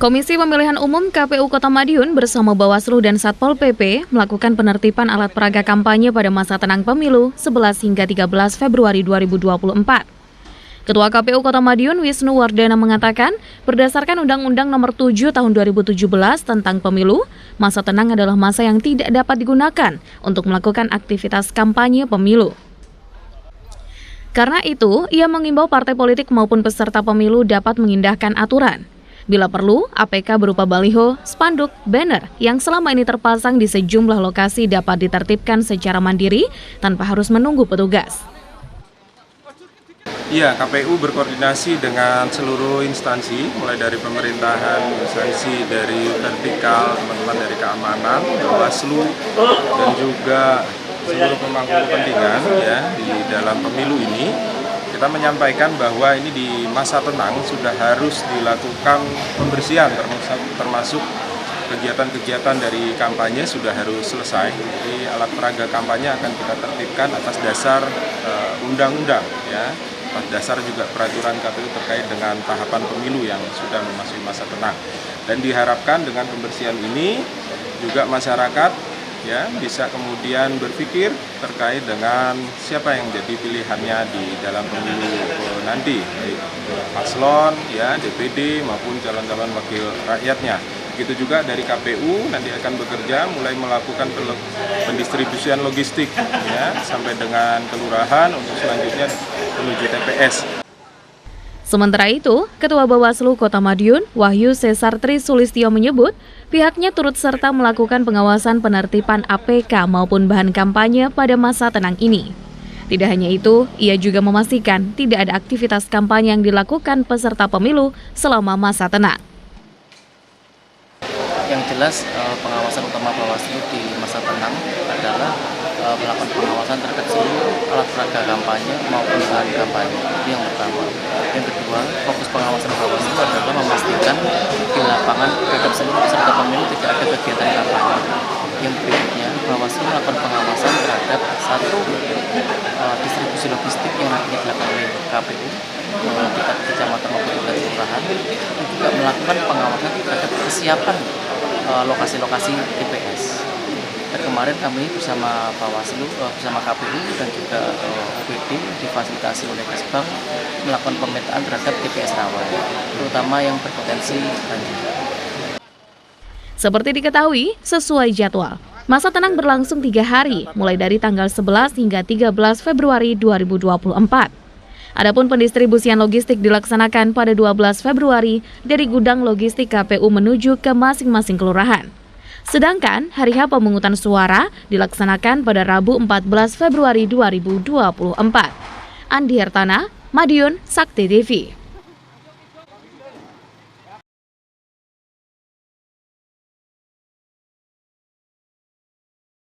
Komisi Pemilihan Umum KPU Kota Madiun bersama Bawaslu dan Satpol PP melakukan penertiban alat peraga kampanye pada masa tenang pemilu 11 hingga 13 Februari 2024. Ketua KPU Kota Madiun Wisnu Wardana mengatakan, berdasarkan Undang-Undang Nomor 7 Tahun 2017 tentang pemilu, masa tenang adalah masa yang tidak dapat digunakan untuk melakukan aktivitas kampanye pemilu. Karena itu, ia mengimbau partai politik maupun peserta pemilu dapat mengindahkan aturan. Bila perlu, APK berupa baliho, spanduk, banner yang selama ini terpasang di sejumlah lokasi dapat ditertibkan secara mandiri tanpa harus menunggu petugas. Iya, KPU berkoordinasi dengan seluruh instansi, mulai dari pemerintahan, instansi dari vertikal, teman-teman dari keamanan, Bawaslu, dan juga seluruh pemangku kepentingan ya di dalam pemilu ini. Kita menyampaikan bahwa ini di masa tenang sudah harus dilakukan pembersihan, termasuk kegiatan-kegiatan dari kampanye sudah harus selesai. Jadi alat peraga kampanye akan kita tertibkan atas dasar undang-undang ya. Atas dasar juga peraturan KPU terkait dengan tahapan pemilu yang sudah memasuki masa tenang. Dan diharapkan dengan pembersihan ini juga masyarakat ya bisa kemudian berpikir terkait dengan siapa yang jadi pilihannya di dalam pemilu nanti, baik paslon ya, DPD maupun calon-calon wakil rakyatnya. Begitu juga dari KPU nanti akan bekerja mulai melakukan pendistribusian logistik ya sampai dengan kelurahan untuk selanjutnya menuju TPS. Sementara itu, Ketua Bawaslu Kota Madiun, Wahyu Cesar Tri Sulistyo menyebut, pihaknya turut serta melakukan pengawasan penertiban APK maupun bahan kampanye pada masa tenang ini. Tidak hanya itu, ia juga memastikan tidak ada aktivitas kampanye yang dilakukan peserta pemilu selama masa tenang. Yang jelas, pengawasan utama Bawaslu di masa tenang adalah melakukan pengawasan terhadap seluruh alat peraga kampanye maupun bahan kampanye. Itu yang pertama. Yang kedua, fokus pengawasan Bawaslu adalah memastikan di lapangan terhadap seluruh peserta pemilu tidak ada kegiatan kampanye. Yang berikutnya, Bawaslu melakukan pengawasan terhadap satu distribusi logistik yang nantinya dilakukan oleh KPU tingkat kecamatan maupun tingkat kelurahan, dan juga melakukan pengawasan terhadap kesiapan lokasi-lokasi TPS. Dan kemarin kami bersama Bawaslu, bersama KPU dan juga OPD difasilitasi oleh Kesbang melakukan pemetaan terhadap TPS rawan, terutama yang berpotensi banjir. Seperti diketahui, sesuai jadwal, masa tenang berlangsung 3 hari, mulai dari tanggal 11 hingga 13 Februari 2024. Adapun pendistribusian logistik dilaksanakan pada 12 Februari dari gudang logistik KPU menuju ke masing-masing kelurahan. Sedangkan hari H pemungutan suara dilaksanakan pada Rabu 14 Februari 2024. Andi Hertana, Madiun, Sakti TV.